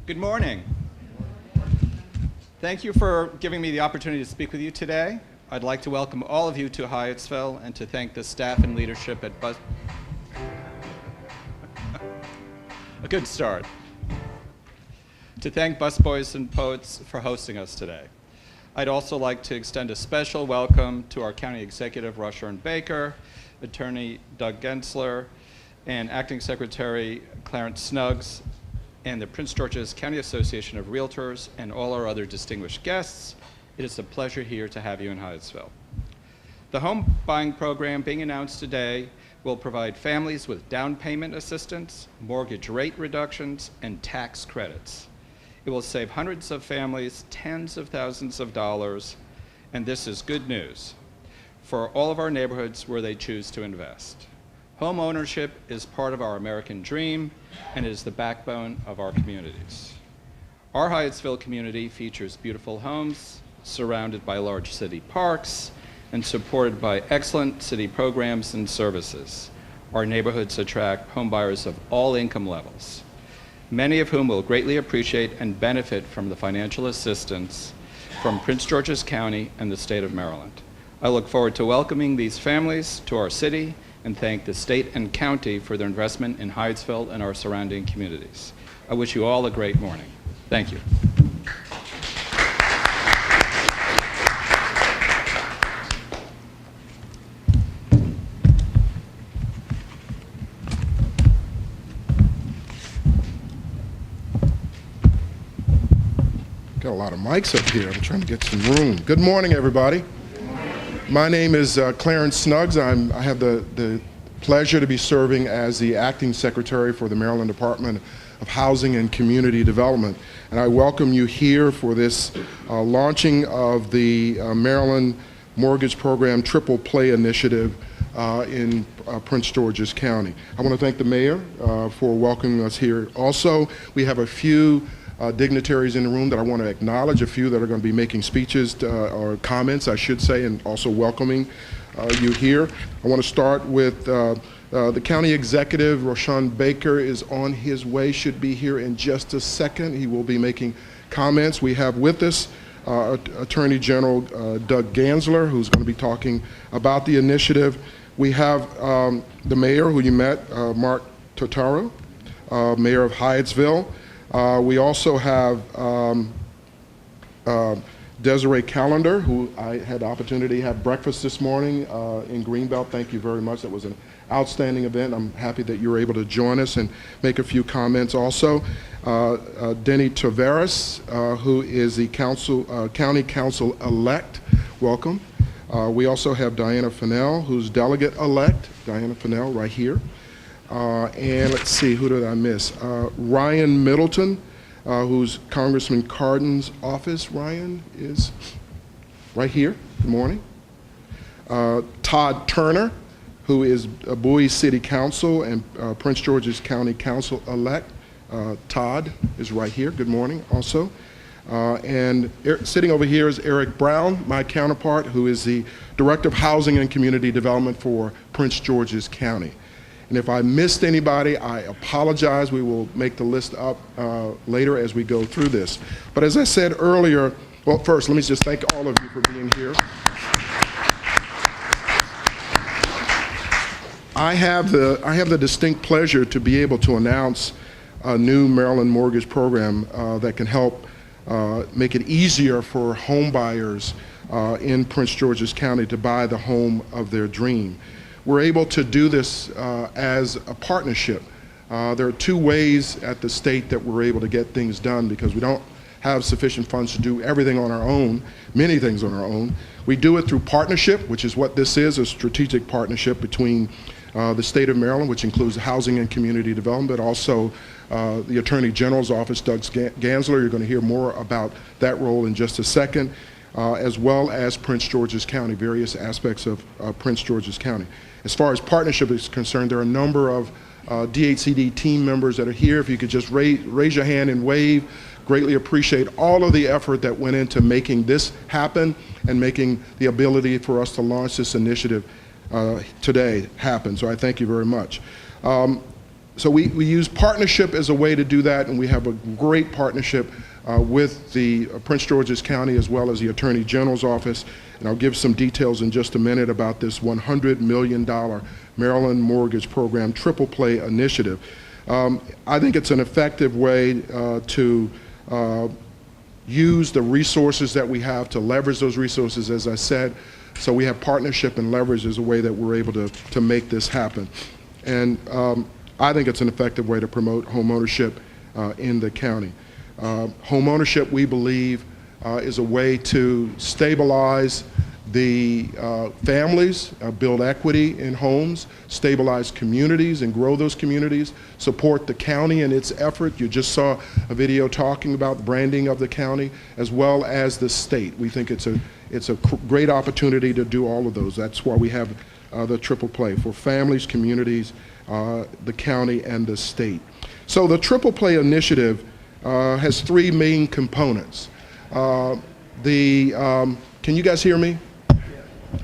Good morning. Thank you for giving me the opportunity to speak with you today. I'd like to welcome all of you to Hyattsville and to thank the staff and leadership at a good start. To thank Busboys and Poets for hosting us today. I'd also like to extend a special welcome to our County Executive, Rushern Baker, Attorney Doug Gensler, and Acting Secretary Clarence Snuggs, and the Prince George's County Association of Realtors, and all our other distinguished guests. It is a pleasure here to have you in Hyattsville. The home buying program being announced today will provide families with down payment assistance, mortgage rate reductions, and tax credits. It will save hundreds of families tens of thousands of dollars, and this is good news for all of our neighborhoods where they choose to invest. Home ownership is part of our American dream and is the backbone of our communities. Our Hyattsville community features beautiful homes surrounded by large city parks and supported by excellent city programs and services. Our neighborhoods attract homebuyers of all income levels, many of whom will greatly appreciate and benefit from the financial assistance from Prince George's County and the state of Maryland. I look forward to welcoming these families to our city and thank the state and county for their investment in Hyattsville and our surrounding communities. I wish you all a great morning. Thank you. Got a lot of mics up here. I'm trying to get some room. Good morning, everybody. My name is Clarence Snuggs. I have the pleasure to be serving as the Acting Secretary for the Maryland Department of Housing and Community Development. And I welcome you here for this launching of the Maryland Mortgage Program Triple Play Initiative in Prince George's County. I want to thank the Mayor for welcoming us here. Also, we have a few dignitaries in the room that I want to acknowledge, a few that are going to be making speeches or comments, I should say, and also welcoming you here. I want to start with the County Executive, Rushern Baker, is on his way, should be here in just a second. He will be making comments. We have with us Attorney General Doug Gensler, who's going to be talking about the initiative. We have the Mayor, who you met, Mark Totaro, Mayor of Hyattsville. We also have Desiree Callender, who I had the opportunity to have breakfast this morning in Greenbelt. Thank you very much. That was an outstanding event. I'm happy that you were able to join us and make a few comments also. Denny Tavares, who is the County Council-elect. Welcome. We also have Diana Fennell, who's Delegate-elect. Diana Fennell right here. And let's see, who did I miss? Ryan Middleton, who's Congressman Cardin's office. Ryan is right here. Good morning. Todd Turner, who is Bowie City Council and Prince George's County Council-elect. Todd is right here. Good morning also. And sitting over here is Eric Brown, my counterpart, who is the Director of Housing and Community Development for Prince George's County. And if I missed anybody, I apologize. We will make the list up later as we go through this. But as I said earlier, well, first, let me just thank all of you for being here. I have the distinct pleasure to be able to announce a new Maryland mortgage program that can help make it easier for home buyers in Prince George's County to buy the home of their dream. We're able to do this as a partnership. There are two ways at the state that we're able to get things done because we don't have sufficient funds to do everything on our own, many things on our own. We do it through partnership, which is what this is, a strategic partnership between the state of Maryland, which includes Housing and Community Development, but also the Attorney General's office, Doug Gensler. You're going to hear more about that role in just a second, as well as Prince George's County, various aspects of Prince George's County. As far as partnership is concerned, there are a number of DHCD team members that are here. If you could just raise your hand and wave, greatly appreciate all of the effort that went into making this happen and making the ability for us to launch this initiative today happen. So I thank you very much. So we use partnership as a way to do that, and we have a great partnership with the Prince George's County as well as the Attorney General's office. And I'll give some details in just a minute about this $100 million Maryland Mortgage Program Triple Play Initiative. I think it's an effective way to use the resources that we have, to leverage those resources, as I said. So we have partnership and leverage as a way that we're able to make this happen. And I think it's an effective way to promote homeownership in the county. Homeownership, we believe, is a way to stabilize the families, build equity in homes, stabilize communities and grow those communities, support the county in its effort. You just saw a video talking about branding of the county as well as the state. We think it's a great opportunity to do all of those. That's why we have the triple play for families, communities, the county, and the state. So the triple play initiative has three main components. Can you guys hear me?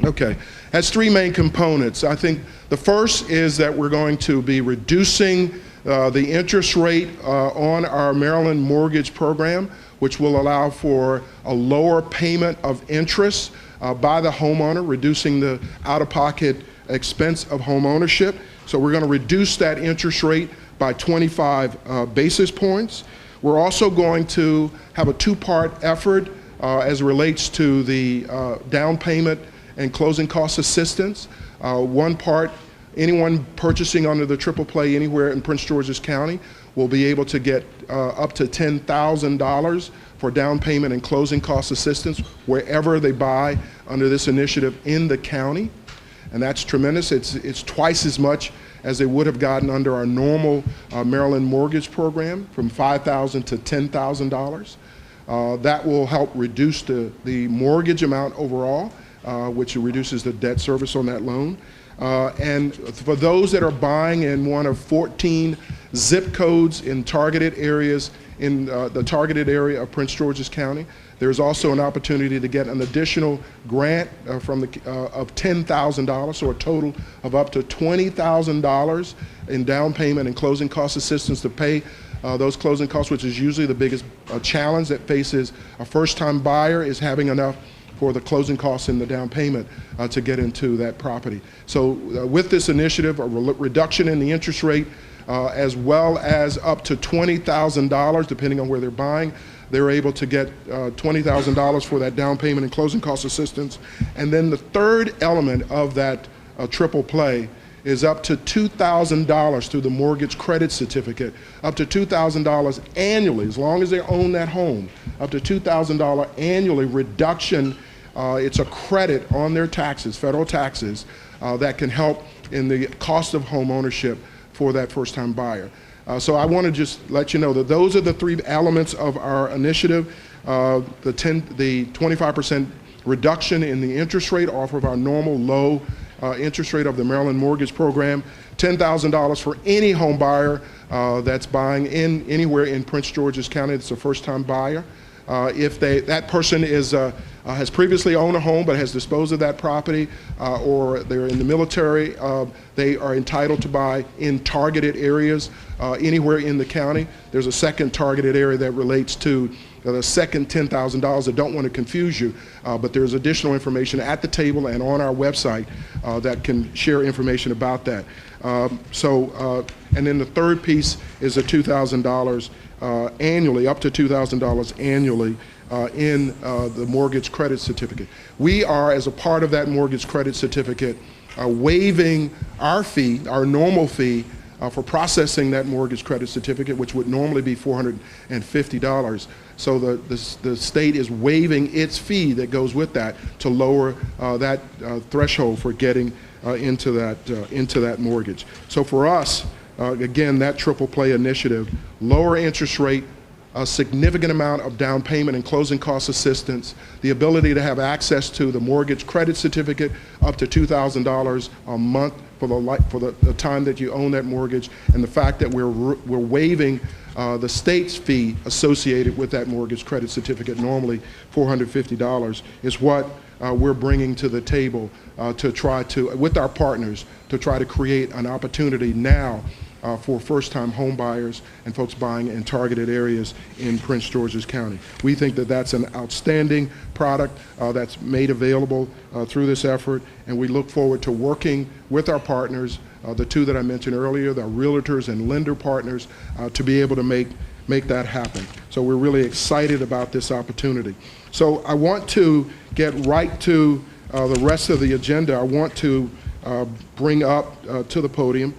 Okay. Has three main components. I think the first is that we're going to be reducing the interest rate on our Maryland mortgage program, which will allow for a lower payment of interest by the homeowner, reducing the out-of-pocket expense of home ownership. So we're going to reduce that interest rate by 25 basis points. We're also going to have a two-part effort as it relates to the down payment and closing cost assistance. One part, anyone purchasing under the triple play anywhere in Prince George's County will be able to get up to $10,000 for down payment and closing cost assistance wherever they buy under this initiative in the county. And that's tremendous. It's twice as much as they would have gotten under our normal Maryland mortgage program, from $5,000 to $10,000. That will help reduce the mortgage amount overall, which reduces the debt service on that loan. And for those that are buying in one of 14 zip codes in targeted areas in the targeted area of Prince George's County, there's also an opportunity to get an additional grant of $10,000, so a total of up to $20,000 in down payment and closing cost assistance to pay those closing costs, which is usually the biggest challenge that faces a first-time buyer, is having enough for the closing costs and the down payment to get into that property. So with this initiative, a reduction in the interest rate, as well as up to $20,000, depending on where they're buying, they're able to get $20,000 for that down payment and closing cost assistance. And then the third element of that triple play is up to $2,000 through the mortgage credit certificate, up to $2,000 annually, as long as they own that home, up to $2,000 annually reduction. It's a credit on their taxes, federal taxes, that can help in the cost of home ownership for that first-time buyer. So I want to just let you know that those are the three elements of our initiative. The 25% reduction in the interest rate off of our normal low interest rate of the Maryland mortgage program, $10,000 for any home buyer that's buying anywhere in Prince George's County that's a first-time buyer. If that person has previously owned a home but has disposed of that property, or they're in the military, they are entitled to buy in targeted areas anywhere in the county. There's a second targeted area that relates to the second $10,000. I don't want to confuse you, but there's additional information at the table and on our website that can share information about that. And then the third piece is the $2,000 annually, up to $2,000 annually in the mortgage credit certificate. We are, as a part of that mortgage credit certificate, waiving our fee, our normal fee, for processing that mortgage credit certificate, which would normally be $450. So the state is waiving its fee that goes with that to lower that threshold for getting into that mortgage. So for us, again, that triple play initiative, lower interest rate, a significant amount of down payment and closing cost assistance, the ability to have access to the mortgage credit certificate up to $2,000 a month for the time that you own that mortgage, and the fact that we're waiving the state's fee associated with that mortgage credit certificate, normally $450, is what we're bringing to the table to try to, with our partners, to try to create an opportunity now for first-time home buyers and folks buying in targeted areas in Prince George's County. We think that that's an outstanding product that's made available through this effort, and we look forward to working with our partners, the two that I mentioned earlier, the realtors and lender partners, to be able to make that happen. So we're really excited about this opportunity. So I want to get right to the rest of the agenda. I want to bring up to the podium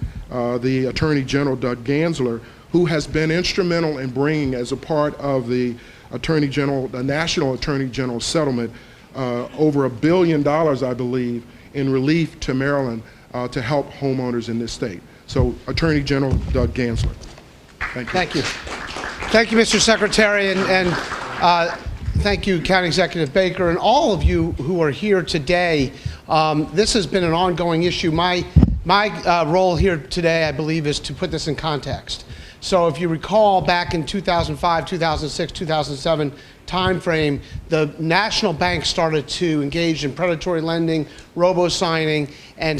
the Attorney General, Doug Gansler, who has been instrumental in bringing, as a part of the Attorney General, the National Attorney General settlement, over $1 billion, I believe, in relief to Maryland to help homeowners in this state. So, Attorney General Doug Gansler. Thank you. Thank you. Thank you, Mr. Secretary, and thank you, County Executive Baker, and all of you who are here today. This has been an ongoing issue. My role here today, I believe, is to put this in context. So if you recall, back in 2005, 2006, 2007 timeframe, the national banks started to engage in predatory lending, robo-signing, and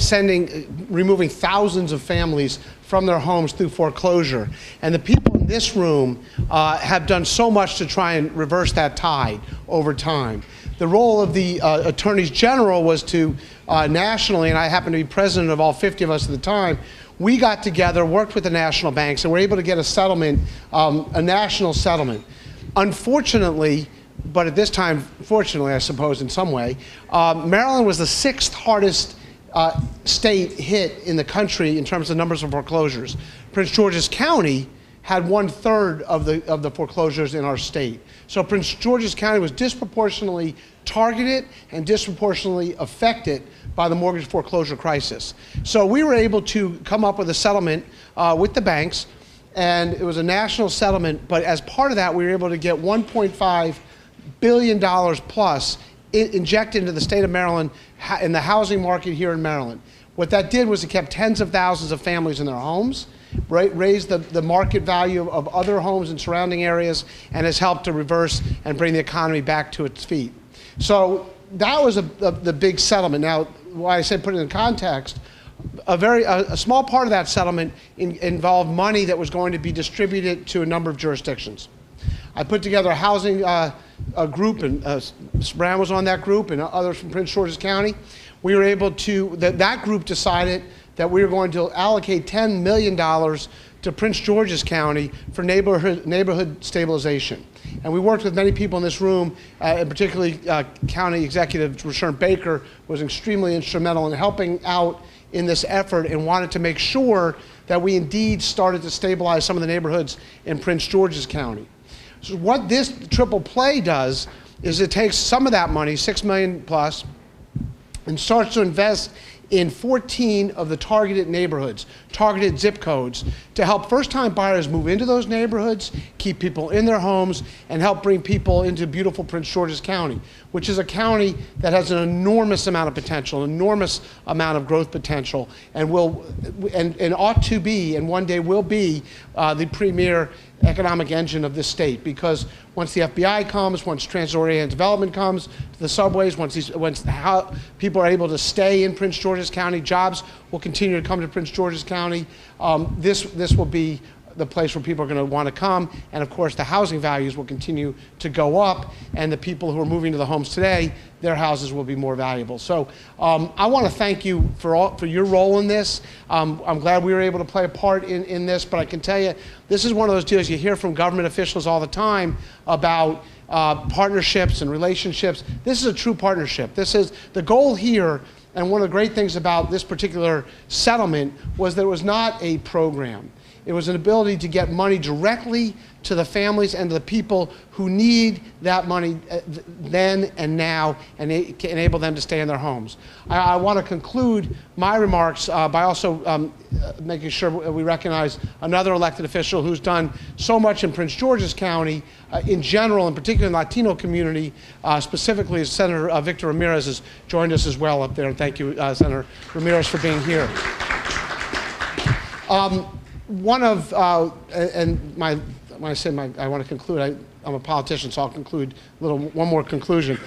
removing thousands of families from their homes through foreclosure. And the people in this room have done so much to try and reverse that tide over time. The role of the attorneys general was to nationally, and I happened to be president of all 50 of us at the time, we got together, worked with the national banks, and were able to get a settlement, a national settlement. Unfortunately, but at this time, fortunately, I suppose, in some way, Maryland was the 6th hardest state hit in the country in terms of numbers of foreclosures. Prince George's County had 1/3 of the foreclosures in our state. So Prince George's County was disproportionately targeted and disproportionately affected by the mortgage foreclosure crisis. So we were able to come up with a settlement with the banks, and it was a national settlement, but as part of that, we were able to get $1.5 billion plus injected into the state of Maryland in the housing market here in Maryland. What that did was it kept tens of thousands of families in their homes, raised the market value of other homes in surrounding areas, and has helped to reverse and bring the economy back to its feet. So that was the big settlement. Now, why I said put it in context, a small part of that settlement involved money that was going to be distributed to a number of jurisdictions. I put together a housing a group, and Mr. Brown was on that group, and others from Prince George's County. We were able to, that group decided that we were going to allocate $10 million to Prince George's County for neighborhood stabilization. And we worked with many people in this room, and particularly County Executive Rushern Baker was extremely instrumental in helping out in this effort and wanted to make sure that we indeed started to stabilize some of the neighborhoods in Prince George's County. So what this triple play does is it takes some of that money, $6 million plus, and starts to invest in 14 of the targeted neighborhoods, targeted zip codes, to help first-time buyers move into those neighborhoods, keep people in their homes, and help bring people into beautiful Prince George's County, which is a county that has an enormous amount of potential, an enormous amount of growth potential, and ought to be, and one day will be, the premier economic engine of this state. Because once the FBI comes, once transit-oriented development comes to the subways, once people are able to stay in Prince George's County, jobs will continue to come to Prince George's County. This will be the place where people are going to want to come, and of course the housing values will continue to go up, and the people who are moving to the homes today, their houses will be more valuable. So I want to thank you for your role in this. I'm glad we were able to play a part in this, but I can tell you, this is one of those deals you hear from government officials all the time about partnerships and relationships. This is a true partnership. This is the goal here. And one of the great things about this particular settlement was that it was not a program. It was an ability to get money directly to the families and to the people who need that money then and now, and enable them to stay in their homes. I want to conclude my remarks by also making sure we recognize another elected official who's done so much in Prince George's County in general, and particularly in the Latino community, specifically Senator Victor Ramirez has joined us as well up there. And thank you, Senator Ramirez, for being here. When I say I want to conclude, I'm a politician, so I'll conclude one more conclusion.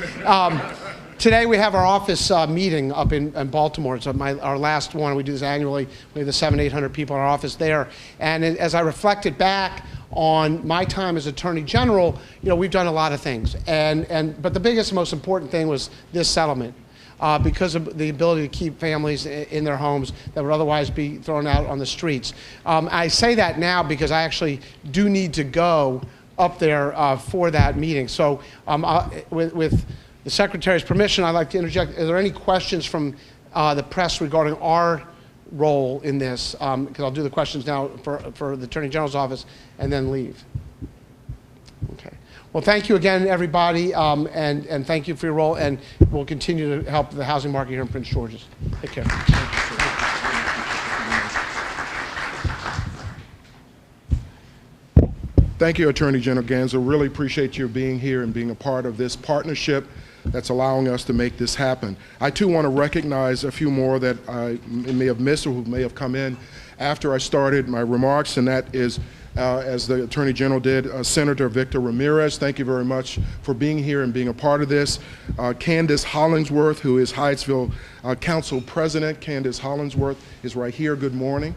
Today we have our office meeting up in Baltimore. It's our last one. We do this annually. We have the 700-800 people in our office there. And as I reflected back on my time as Attorney General, we've done a lot of things. But the biggest, most important thing was this settlement. Because of the ability to keep families in their homes that would otherwise be thrown out on the streets. I say that now because I actually do need to go up there for that meeting. So with the Secretary's permission, I'd like to interject. Are there any questions from the press regarding our role in this? Because I'll do the questions now for the Attorney General's office and then leave. Okay. Well, thank you again, everybody, and thank you for your role, and we'll continue to help the housing market here in Prince George's. Take care. Thank you, Attorney General Gansler. Really appreciate you being here and being a part of this partnership that's allowing us to make this happen. I, too, want to recognize a few more that I may have missed or who may have come in after I started my remarks, and that is, as the Attorney General did, Senator Victor Ramirez. Thank you very much for being here and being a part of this. Candace Hollingsworth, who is Hyattsville Council President. Candace Hollingsworth is right here. Good morning.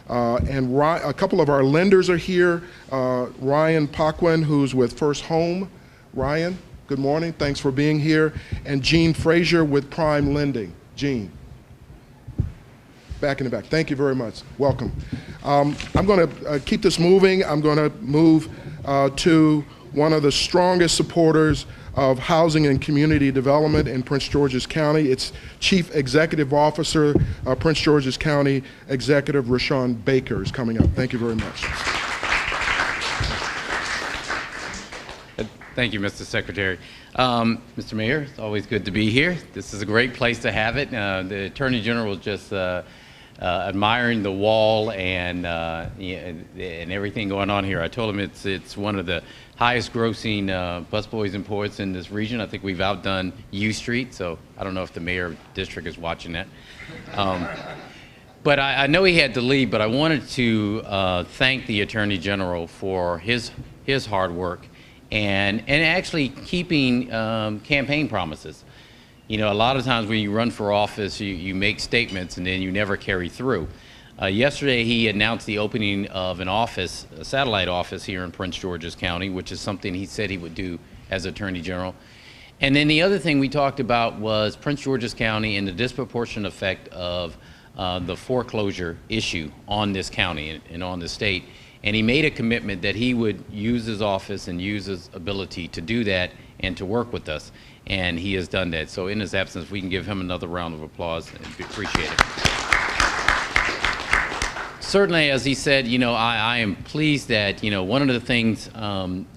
And a couple of our lenders are here. Ryan Paquin, who's with First Home. Ryan, good morning. Thanks for being here. And Jean Frazier with Prime Lending. Jean. Back in the back. Thank you very much. Welcome. I'm going to keep this moving. I'm going to move to one of the strongest supporters of housing and community development in Prince George's County. It's Chief Executive Officer, Prince George's County Executive Rashawn Baker is coming up. Thank you very much. Thank you, Mr. Secretary. Mr. Mayor, it's always good to be here. This is a great place to have it. The Attorney General was just admiring the wall and everything going on here. I told him it's one of the highest grossing busboys and poets in this region. I think we've outdone U Street, so I don't know if the mayor of the district is watching that. But I know he had to leave, but I wanted to thank the Attorney General for his hard work and actually keeping campaign promises. A lot of times when you run for office, you make statements and then you never carry through. Yesterday, he announced the opening of a satellite office here in Prince George's County, which is something he said he would do as Attorney General. And then the other thing we talked about was Prince George's County and the disproportionate effect of the foreclosure issue on this county and on the state. And he made a commitment that he would use his office and use his ability to do that and to work with us. And he has done that. So in his absence, we can give him another round of applause and appreciate it. Certainly, as he said, I am pleased that, one of the things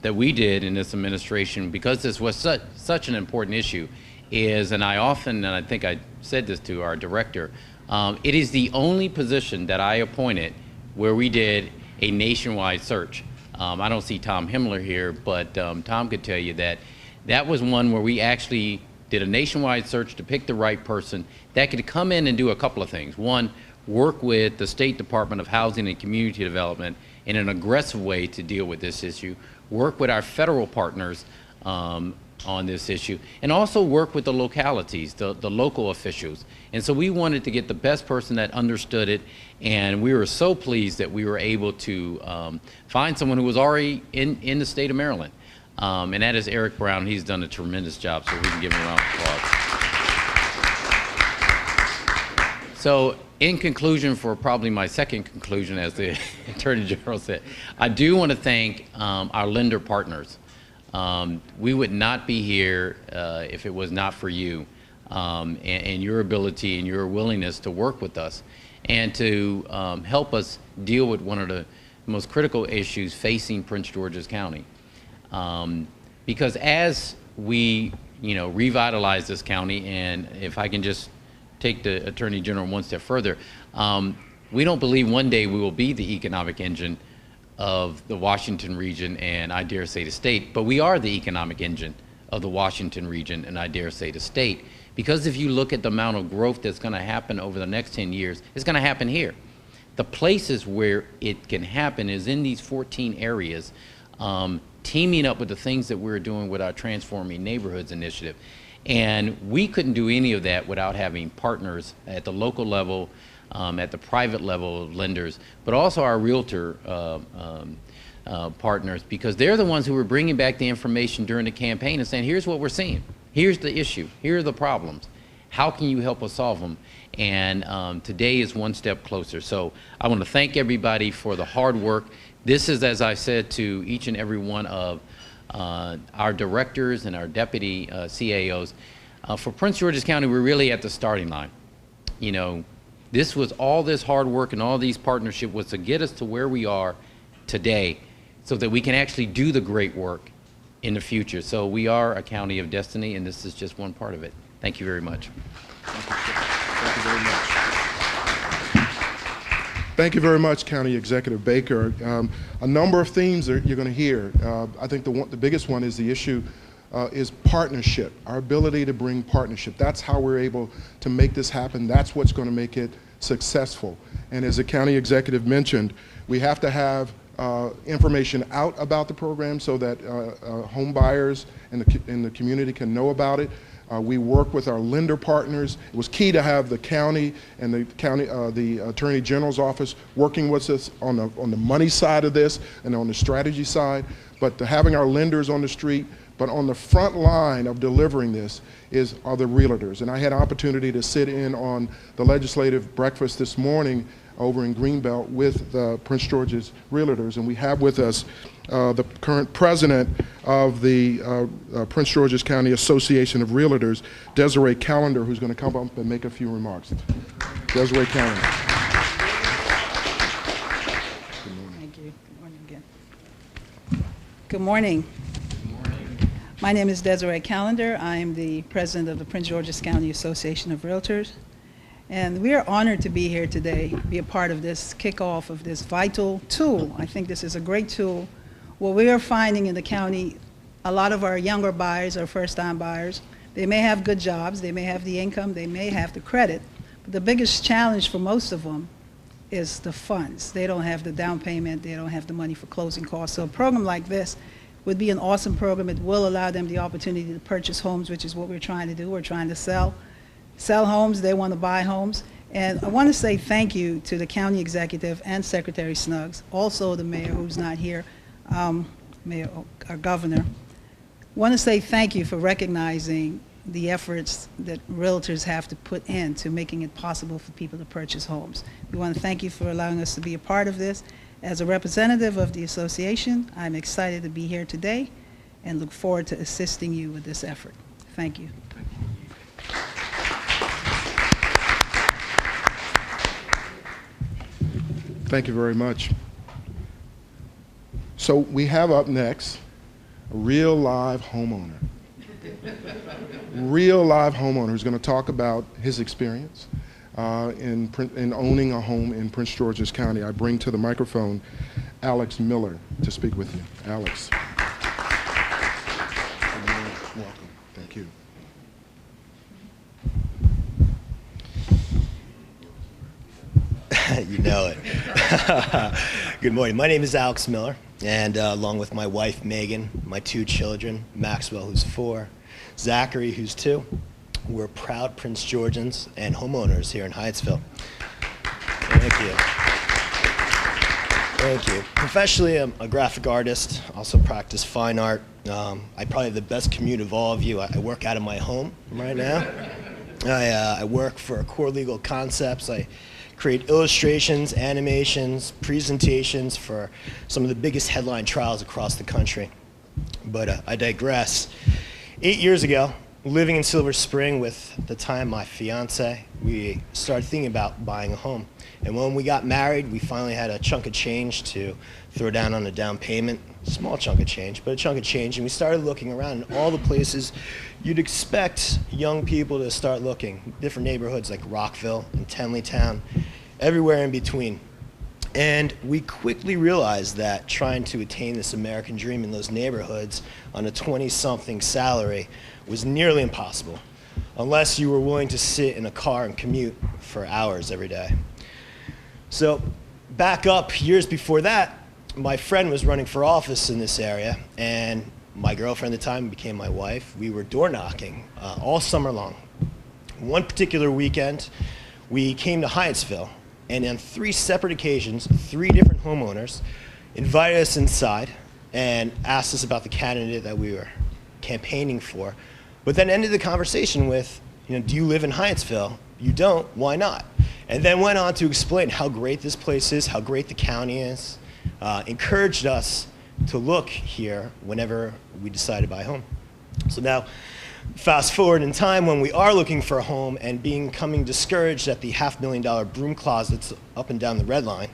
that we did in this administration, because this was such an important issue, is, and I think I said this to our director, it is the only position that I appointed where we did a nationwide search. I don't see Tom Himmler here, but Tom could tell you that was one where we actually did a nationwide search to pick the right person that could come in and do a couple of things. One, work with the State Department of Housing and Community Development in an aggressive way to deal with this issue, work with our federal partners on this issue, and also work with the localities, the local officials. And so we wanted to get the best person that understood it, and we were so pleased that we were able to find someone who was already in the state of Maryland. And that is Eric Brown. He's done a tremendous job, so we can give him a round of applause. So in conclusion, for probably my second conclusion, as the Attorney General said, I do want to thank our lender partners. We would not be here if it was not for you and your ability and your willingness to work with us and to help us deal with one of the most critical issues facing Prince George's County. Because as we, revitalize this county, and if I can just take the Attorney General one step further, we don't believe one day we will be the economic engine of the Washington region, and I dare say the state, but we are the economic engine of the Washington region, and I dare say the state. Because if you look at the amount of growth that's going to happen over the next 10 years, it's going to happen here. The places where it can happen is in these 14 areas, teaming up with the things that we're doing with our Transforming Neighborhoods initiative. And we couldn't do any of that without having partners at the local level, at the private level, lenders, but also our realtor partners, because they're the ones who were bringing back the information during the campaign and saying, here's what we're seeing, here's the issue, here are the problems, how can you help us solve them? And today is one step closer. So I want to thank everybody for the hard work. This is, as I said to each and every one of our directors and our deputy CAOs, for Prince George's County, we're really at the starting line. You know, this was all this hard work and all these partnerships was to get us to where we are today so that we can actually do the great work in the future. So we are a county of destiny, and this is just one part of it. Thank you very much. Thank you very much. Thank you very much, County Executive Baker. A number of themes that you're going to hear. I think the biggest one is the issue is partnership, our ability to bring partnership. That's how we're able to make this happen. That's what's going to make it successful. And as the county executive mentioned, we have to have information out about the program so that home buyers in the community can know about it. We work with our lender partners. It was key to have the county and the Attorney General's office working with us on the money side of this and on the strategy side, but having our lenders on the street. But on the front line of delivering this are the realtors. And I had an opportunity to sit in on the legislative breakfast this morning over in Greenbelt with the Prince George's Realtors, and we have with us the current president of the Prince George's County Association of Realtors, Desiree Callender, who's going to come up and make a few remarks. Desiree Callender. Thank you. Good morning again. Good morning. My name is Desiree Callender. I am the president of the Prince George's County Association of Realtors. And we are honored to be here today, be a part of this kickoff of this vital tool. I think this is a great tool. What we are finding in the county, a lot of our younger buyers are first-time buyers. They may have good jobs, they may have the income, they may have the credit, but the biggest challenge for most of them is the funds. They don't have the down payment, they don't have the money for closing costs. So a program like this would be an awesome program. It will allow them the opportunity to purchase homes, which is what we're trying to do. We're trying to sell homes, they want to buy homes. And I want to say thank you to the county executive and Secretary Snuggs, also the mayor who's not here, our governor. I want to say thank you for recognizing the efforts that realtors have to put into making it possible for people to purchase homes. We want to thank you for allowing us to be a part of this. As a representative of the association, I'm excited to be here today and look forward to assisting you with this effort. Thank you. Thank you very much. So we have up next a real live homeowner. Real live homeowner who's going to talk about his experience in owning a home in Prince George's County. I bring to the microphone Alex Miller to speak with you. Alex. Welcome. Thank you. You know it. Good morning. My name is Alex Miller, and along with my wife, Megan, my two children, Maxwell, who's 4, Zachary, who's 2, we're proud Prince Georgians and homeowners here in Hyattsville. Thank you. Thank you. Professionally, I'm a graphic artist, also practice fine art. I probably have the best commute of all of you. I work out of my home right now. I work for Core Legal Concepts. I create illustrations, animations, presentations for some of the biggest headline trials across the country. But I digress. 8 years ago, living in Silver Spring with, at the time, my fiance, we started thinking about buying a home. And when we got married, we finally had a chunk of change to throw down on a down payment. Small chunk of change, but a chunk of change. And we started looking around in all the places you'd expect young people to start looking. Different neighborhoods like Rockville and Tenleytown, everywhere in between. And we quickly realized that trying to attain this American dream in those neighborhoods on a 20-something salary was nearly impossible, unless you were willing to sit in a car and commute for hours every day. So back up years before that, my friend was running for office in this area, and my girlfriend at the time became my wife. We were door knocking all summer long. One particular weekend, we came to Hyattsville, and on 3 separate occasions, 3 different homeowners invited us inside and asked us about the candidate that we were campaigning for, but then ended the conversation with, do you live in Hyattsville? You don't, why not? And then went on to explain how great this place is, how great the county is, encouraged us to look here whenever we decide to buy a home. So now, fast forward in time when we are looking for a home and becoming discouraged at the $500,000 broom closets up and down the Red Line,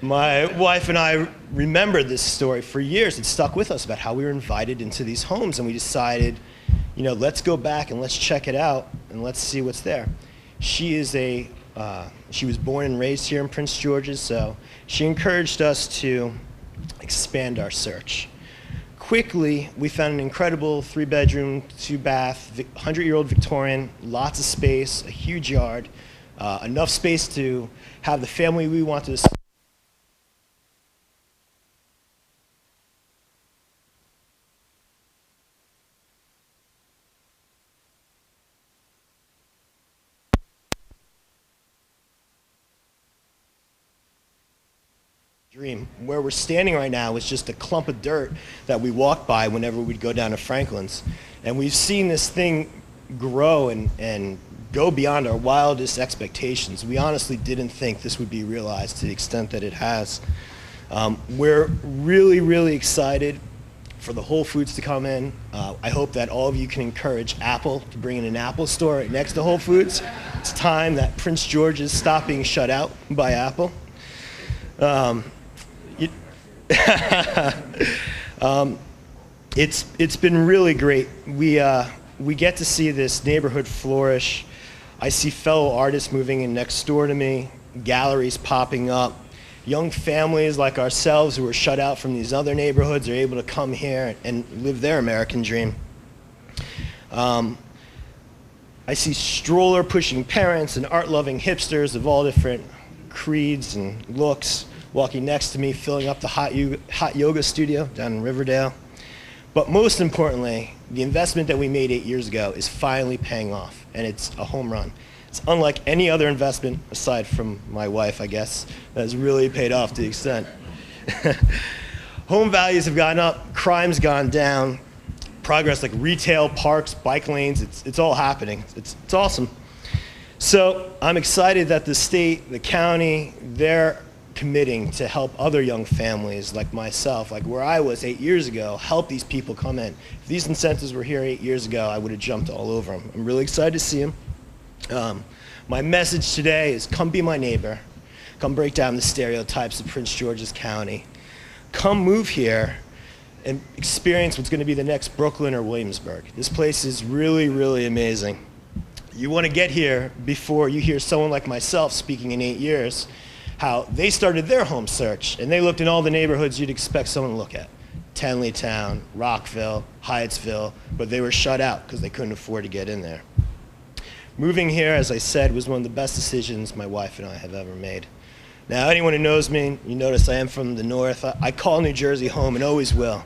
my wife and I remembered this story for years. It stuck with us about how we were invited into these homes, and we decided, let's go back and let's check it out and let's see what's there. She was born and raised here in Prince George's, so she encouraged us to expand our search. Quickly, we found an incredible 3-bedroom, 2-bath, 100-year-old Victorian, lots of space, a huge yard, enough space to have the family we wanted to dream. Where we're standing right now is just a clump of dirt that we walk by whenever we'd go down to Franklin's. And we've seen this thing grow and go beyond our wildest expectations. We honestly didn't think this would be realized to the extent that it has. We're really, really excited for the Whole Foods to come in. I hope that all of you can encourage Apple to bring in an Apple store right next to Whole Foods. It's time that Prince George's stop being shut out by Apple. It's been really great. We get to see this neighborhood flourish. I see fellow artists moving in next door to me, galleries popping up. Young families like ourselves who are shut out from these other neighborhoods are able to come here and live their American dream. I see stroller-pushing parents and art-loving hipsters of all different creeds and looks walking next to me, filling up the hot yoga studio down in Riverdale. But most importantly, the investment that we made 8 years ago is finally paying off, and it's a home run. It's unlike any other investment, aside from my wife, I guess, that has really paid off to the extent. Home values have gone up, crime's gone down, progress like retail, parks, bike lanes, it's all happening. It's awesome. So I'm excited that the state, the county, they're committing to help other young families like myself, like where I was 8 years ago, help these people come in. If these incentives were here 8 years ago, I would have jumped all over them. I'm really excited to see them. My message today is come be my neighbor. Come break down the stereotypes of Prince George's County. Come move here and experience what's going to be the next Brooklyn or Williamsburg. This place is really, really amazing. You want to get here before you hear someone like myself speaking in 8 years, how they started their home search, and they looked in all the neighborhoods you'd expect someone to look at. Tenleytown, Rockville, Hyattsville, but they were shut out because they couldn't afford to get in there. Moving here, as I said, was one of the best decisions my wife and I have ever made. Now, anyone who knows me, you notice I am from the north. I call New Jersey home and always will.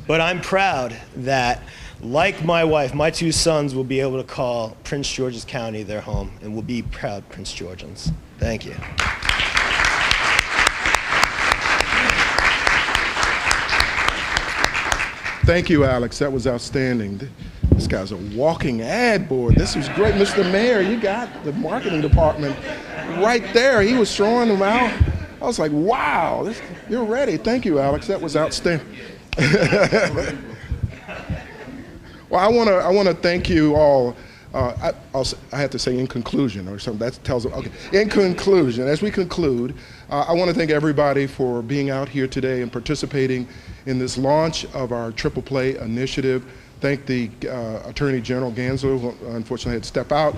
But I'm proud that, like my wife, my 2 sons will be able to call Prince George's County their home and will be proud Prince Georgians. Thank you. Thank you, Alex. That was outstanding. This guy's a walking ad board. This was great. Mr. Mayor, you got the marketing department right there. He was throwing them out. I was like, wow, you're ready. Thank you, Alex. That was outstanding. Well, I want to thank you all. I have to say in conclusion or something. That tells them, okay. In conclusion, as we conclude, I want to thank everybody for being out here today and participating in this launch of our Triple Play initiative. Thank the Attorney General Gansler, who unfortunately had to step out,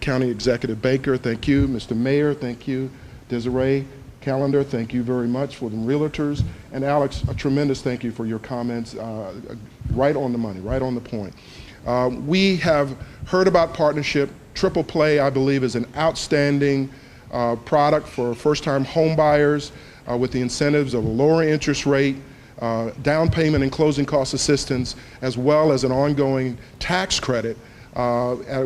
County Executive Baker, thank you. Mr. Mayor, thank you. Desiree Callender, thank you very much for the realtors. And Alex, a tremendous thank you for your comments. Right on the money, right on the point. We have heard about partnership. Triple Play, I believe, is an outstanding product for first-time home buyers with the incentives of a lower interest rate, down payment and closing cost assistance, as well as an ongoing tax credit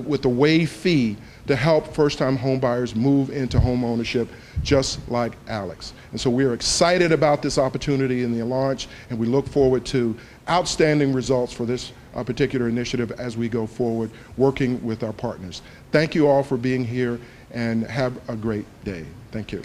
with a waived fee to help first-time homebuyers move into home ownership, just like Alex. And so we are excited about this opportunity in the launch, and we look forward to outstanding results for this particular initiative as we go forward, working with our partners. Thank you all for being here, and have a great day. Thank you.